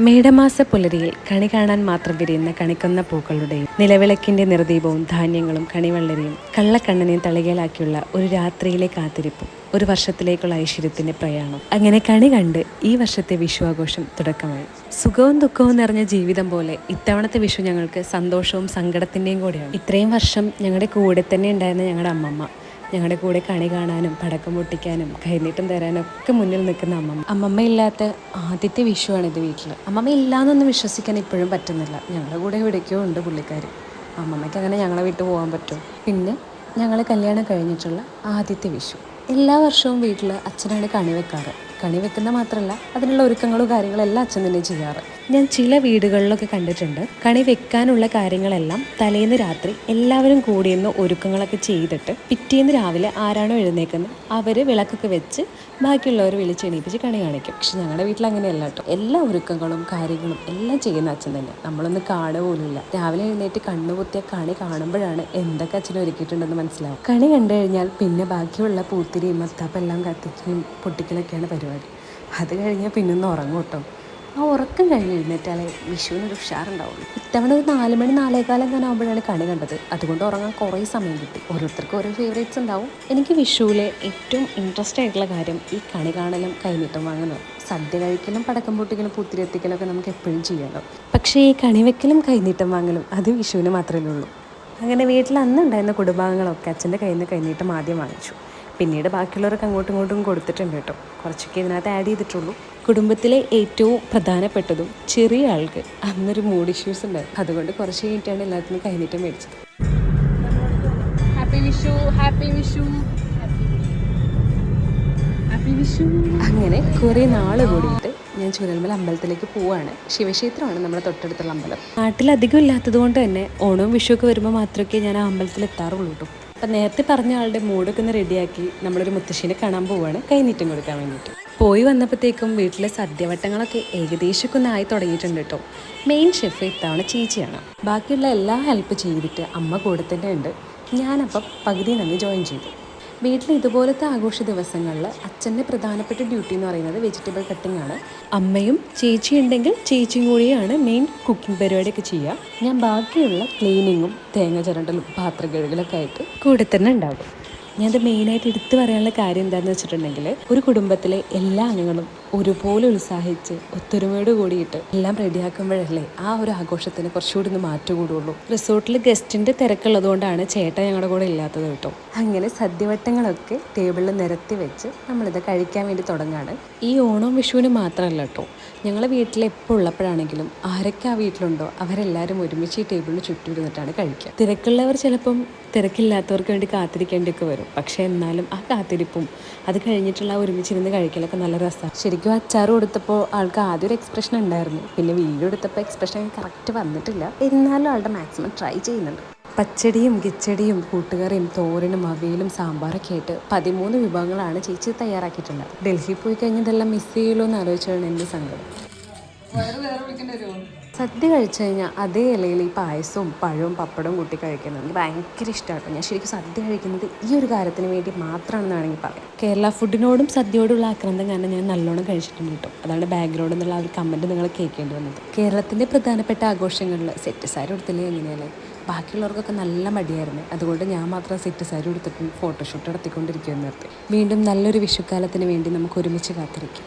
മേടമാസ പുലരിയിൽ കണി കാണാൻ മാത്രം വിരിയുന്ന കണിക്കൊന്ന പൂക്കളുടെയും നിലവിളക്കിന്റെ നിർദീപവും ധാന്യങ്ങളും കണിവെള്ളരിയും കള്ളക്കണ്ണനെയും തളികയിലാക്കിയുള്ള ഒരു രാത്രിയിലെ കാത്തിരിപ്പും ഒരു വർഷത്തിലേക്കുള്ള ഐശ്വര്യത്തിന്റെ പ്രയാണം. അങ്ങനെ കണി കണ്ട് ഈ വർഷത്തെ വിഷു ആഘോഷം തുടക്കമായി. സുഖവും ദുഃഖവും നിറഞ്ഞ ജീവിതം പോലെ ഇത്തവണത്തെ വിഷു ഞങ്ങൾക്ക് സന്തോഷവും സങ്കടത്തിന്റെയും കൂടെയാണ്. ഇത്രയും വർഷം ഞങ്ങളുടെ കൂടെ തന്നെ ഉണ്ടായിരുന്ന ഞങ്ങളുടെ അമ്മമ്മ ഞങ്ങളുടെ കൂടെ കണി കാണാനും പടക്കം പൊട്ടിക്കാനും കൈനീട്ടം തരാനും ഒക്കെ മുന്നിൽ നിൽക്കുന്ന അമ്മമ്മ ഇല്ലാത്ത ആദ്യത്തെ വിഷുവാണിത് വീട്ടിൽ. അമ്മമ്മ ഇല്ലാന്നൊന്നും വിശ്വസിക്കാൻ ഇപ്പോഴും പറ്റുന്നില്ല. ഞങ്ങളുടെ കൂടെ എവിടേക്കോ ഉണ്ട് പുള്ളിക്കാർ. അമ്മമ്മയ്ക്ക് അങ്ങനെ ഞങ്ങളെ വിട്ടു പോകാൻ പറ്റും. പിന്നെ ഞങ്ങൾ കല്യാണം കഴിഞ്ഞിട്ടുള്ള ആദ്യത്തെ വിഷു. എല്ലാ വർഷവും വീട്ടിൽ അച്ഛനാണ് കണി വെക്കാറ്. കണി വെക്കുന്ന മാത്രമല്ല, അതിനുള്ള ഒരുക്കങ്ങളും കാര്യങ്ങളും എല്ലാം അച്ഛൻ തന്നെ ചെയ്യാറ്. ഞാൻ ചില വീടുകളിലൊക്കെ കണ്ടിട്ടുണ്ട്, കണി വെക്കാനുള്ള കാര്യങ്ങളെല്ലാം തലേന്ന് രാത്രി എല്ലാവരും കൂടിയെന്ന് ഒരുക്കങ്ങളൊക്കെ ചെയ്തിട്ട് പിറ്റേന്ന് രാവിലെ ആരാണോ എഴുന്നേക്കുന്നത് അവർ വിളക്കൊക്കെ വെച്ച് ബാക്കിയുള്ളവർ വിളിച്ചെണീപ്പിച്ച് കണി കാണിക്കും. പക്ഷെ ഞങ്ങളുടെ വീട്ടിൽ അങ്ങനെയല്ല കേട്ടോ. എല്ലാ ഒരുക്കങ്ങളും കാര്യങ്ങളും എല്ലാം ചെയ്യുന്ന അച്ഛൻ തന്നെ. നമ്മളൊന്ന് കാണുക പോലുമില്ല. രാവിലെ എഴുന്നേറ്റ് കണ്ണുപൊത്തിയ കണി കാണുമ്പോഴാണ് എന്തൊക്കെ അച്ഛൻ ഒരുക്കിയിട്ടുണ്ടെന്ന് മനസ്സിലാവും. കണി കണ്ടു കഴിഞ്ഞാൽ പിന്നെ ബാക്കിയുള്ള പൂത്തിരിയും മത്താപ്പം എല്ലാം കത്തിക്കുകയും പൊട്ടിക്കലൊക്കെയാണ് പരിപാടി. അത് കഴിഞ്ഞാൽ പിന്നൊന്ന് ഉറങ്ങും കേട്ടോ. ആ ഉറക്കം കഴിഞ്ഞ് എഴുന്നേറ്റാലേ വിഷുവിനൊരു ഉഷാറുണ്ടാവുള്ളൂ. ഇത്തവണ ഒരു 4 മണി 4:15 അങ്ങനെ ആകുമ്പോഴാണ് കണി കണ്ടത്. അതുകൊണ്ട് ഉറങ്ങാൻ കുറേ സമയം കിട്ടി. ഓരോരുത്തർക്കും ഓരോ ഫേവറേറ്റ്സ് ഉണ്ടാവും. എനിക്ക് വിഷുവിലെ ഏറ്റവും ഇൻട്രസ്റ്റ് ആയിട്ടുള്ള കാര്യം ഈ കണി കാണലും കൈനീട്ടം വാങ്ങലും. സദ്യ കഴിക്കലും പടക്കം പൊട്ടിക്കലും പൂത്തിരി എത്തിക്കലൊക്കെ നമുക്ക് എപ്പോഴും ചെയ്യണം. പക്ഷേ ഈ കണി വെക്കലും കൈനീട്ടം വാങ്ങലും അത് വിഷുവിന് മാത്രമേ ഉള്ളൂ. അങ്ങനെ വീട്ടിൽ അന്നുണ്ടായിരുന്ന കുടുംബാംഗങ്ങളൊക്കെ അച്ഛൻ്റെ കയ്യിൽ നിന്ന് കൈനീട്ടം ആദ്യം വാങ്ങിച്ചു. പിന്നീട് ബാക്കിയുള്ളവർക്ക് അങ്ങോട്ടും ഇങ്ങോട്ടും കൊടുത്തിട്ടുണ്ട് കേട്ടോ. കുറച്ചൊക്കെ ഇതിനകത്ത് ആഡ് ചെയ്തിട്ടുള്ളൂ. കുടുംബത്തിലെ ഏറ്റവും പ്രധാനപ്പെട്ടതും ചെറിയ ആൾക്ക് അന്നൊരു മൂഡ് ഇഷ്യൂസ് ഉണ്ടായിരുന്നു. അതുകൊണ്ട് കുറച്ച് കഴിഞ്ഞിട്ടാണ് എല്ലാത്തിനും കൈനീട്ടം മേടിച്ചത്. Happy Vishu, happy Vishu, happy Vishu. അങ്ങനെ കുറേ നാൾ കൂടിയിട്ട് ഞാൻ ചുരൽമല അമ്പലത്തിലേക്ക് പോവാണ്. ശിവക്ഷേത്രമാണ് നമ്മുടെ തൊട്ടടുത്തുള്ള അമ്പലം. നാട്ടിലധികം ഇല്ലാത്തത് കൊണ്ട് തന്നെ ഓണവും വിഷുവൊക്കെ വരുമ്പോൾ മാത്രമേ ഞാൻ ആ അമ്പലത്തിൽ എത്താറുള്ളൂ കേട്ടോ. അപ്പം നേരത്തെ പറഞ്ഞ ആളുടെ മൂടൊക്കെ ഒന്ന് റെഡിയാക്കി നമ്മളൊരു മുത്തശ്ശീനെ കാണാൻ പോവുകയാണ് കൈനീട്ടം കൊടുക്കാൻ വേണ്ടിയിട്ട്. പോയി വന്നപ്പോഴത്തേക്കും വീട്ടിലെ സദ്യവട്ടങ്ങളൊക്കെ ഏകദേശമൊക്കെ ഒന്ന് ആയി തുടങ്ങിയിട്ടുണ്ട് കേട്ടോ. മെയിൻ ഷെഫ് ഇത്തവണ ചേച്ചിയാണ്. ബാക്കിയുള്ള എല്ലാ ഹെൽപ്പ് ചെയ്തിട്ട് അമ്മ കൂടെ തന്നെ ഉണ്ട്. ഞാനപ്പം പകുതി തന്നെ ജോയിൻ ചെയ്തു. വീട്ടിൽ ഇതുപോലത്തെ ആഘോഷ ദിവസങ്ങളിൽ അച്ഛൻ്റെ പ്രധാനപ്പെട്ട ഡ്യൂട്ടി എന്ന് പറയുന്നത് വെജിറ്റബിൾ കട്ടിംഗ് ആണ്. അമ്മയും ചേച്ചി ഉണ്ടെങ്കിൽ ചേച്ചിയും കൂടിയാണ് മെയിൻ കുക്കിംഗ് പരിപാടിയൊക്കെ ചെയ്യുക. ഞാൻ ബാക്കിയുള്ള ക്ലീനിങ്ങും തേങ്ങ ചിരണ്ടലും പാത്രം കഴുകലൊക്കെ ആയിട്ട് കൂടെ തന്നെ ഉണ്ടാകും. ഞാനത് മെയിനായിട്ട് എടുത്തു പറയാനുള്ള കാര്യം എന്താണെന്ന് വെച്ചിട്ടുണ്ടെങ്കിൽ, ഒരു കുടുംബത്തിലെ എല്ലാ അംഗങ്ങളും ഒരുപോലെ ഉത്സാഹിച്ച് ഒത്തൊരുമയോട് കൂടിയിട്ട് എല്ലാം റെഡിയാക്കുമ്പോഴല്ലേ ആ ഒരു ആഘോഷത്തിന് കുറച്ചുകൂടി ഒന്ന് മാറ്റം കൂടുള്ളൂ. റിസോർട്ടിൽ ഗസ്റ്റിൻ്റെ തിരക്കുള്ളതുകൊണ്ടാണ് ചേട്ടൻ ഞങ്ങളുടെ കൂടെ ഇല്ലാത്തത് കേട്ടോ. അങ്ങനെ സദ്യവട്ടങ്ങളൊക്കെ ടേബിളിൽ നിരത്തി വെച്ച് നമ്മളിത് കഴിക്കാൻ വേണ്ടി തുടങ്ങുകയാണ്. ഈ ഓണവും വിഷുവിന് മാത്രമല്ല കേട്ടോ, ഞങ്ങളെ വീട്ടിൽ എപ്പോൾ ഉള്ളപ്പോഴാണെങ്കിലും ആരൊക്കെ ആ വീട്ടിലുണ്ടോ അവരെല്ലാവരും ഒരുമിച്ച് ഈ ടേബിളിന് ചുറ്റും ഇരുന്നിട്ടാണ് കഴിക്കുക. തിരക്കുള്ളവർ ചിലപ്പം തിരക്കില്ലാത്തവർക്ക് വേണ്ടി കാത്തിരിക്കേണ്ടിയൊക്കെ വരും. പക്ഷേ എന്നാലും ആ കാത്തിരിപ്പും അത് കഴിഞ്ഞിട്ടുള്ള ഒരുമിച്ചിരുന്ന് കഴിക്കലൊക്കെ നല്ല രസമാണ്. ശരിക്കും അച്ചാർ കൊടുത്തപ്പോൾ ആൾക്ക് ആദ്യം ഒരു എക്സ്പ്രഷൻ ഉണ്ടായിരുന്നു. പിന്നെ വീഡിയോ എടുത്തപ്പോൾ എക്സ്പ്രഷൻ കറക്റ്റ് വന്നിട്ടില്ല. എന്നാലും ആളുടെ മാക്സിമം ട്രൈ ചെയ്യുന്നുണ്ട്. പച്ചടിയും കിച്ചടിയും കൂട്ടുകറിയും തോരനും അവിയലും സാമ്പാറൊക്കെ ആയിട്ട് 13 വിഭവങ്ങളാണ് ചേച്ചി തയ്യാറാക്കിയിട്ടുള്ളത്. ഡൽഹിയിൽ പോയി കഴിഞ്ഞതെല്ലാം മിസ് ചെയ്യുമല്ലോ എന്ന് ആലോചിച്ചാണ് എൻ്റെ സങ്കടം. സദ്യ കഴിച്ചു കഴിഞ്ഞാൽ അതേ ഇലയിൽ ഈ പായസവും പഴവും പപ്പടവും കൂട്ടി കഴിക്കുന്നത് എനിക്ക് ഭയങ്കര ഇഷ്ടമാണ്. ഞാൻ ശരിക്കും സദ്യ കഴിക്കുന്നത് ഈ ഒരു കാര്യത്തിന് വേണ്ടി മാത്രമാണെന്ന് വേണമെങ്കിൽ പറയാം. കേരള ഫുഡിനോടും സദ്യയോടുള്ള ആക്രാന്തം കാരണം ഞാൻ നല്ലോണം കഴിച്ചിട്ടുണ്ട് കേട്ടോ. അതാണ് ബാക്ക്ഗ്രൗണ്ട് എന്നുള്ള ആ ഒരു കമൻറ്റ് നിങ്ങൾ കേൾക്കേണ്ടി വന്നത്. കേരളത്തിൻ്റെ പ്രധാനപ്പെട്ട ആഘോഷങ്ങളിൽ സെറ്റ് സാരി കൊടുത്തില്ലേ എങ്ങനെയല്ലേ? ബാക്കിയുള്ളവർക്കൊക്കെ നല്ല മടിയായിരുന്നു. അതുകൊണ്ട് ഞാൻ മാത്രം സെറ്റ് സാരി കൊടുത്തിട്ട് ഫോട്ടോഷൂട്ട് നടത്തിക്കൊണ്ടിരിക്കുമെന്ന് നിർത്തി. വീണ്ടും നല്ലൊരു വിഷുക്കാലത്തിന് വേണ്ടി നമുക്ക് ഒരുമിച്ച് കാത്തിരിക്കും.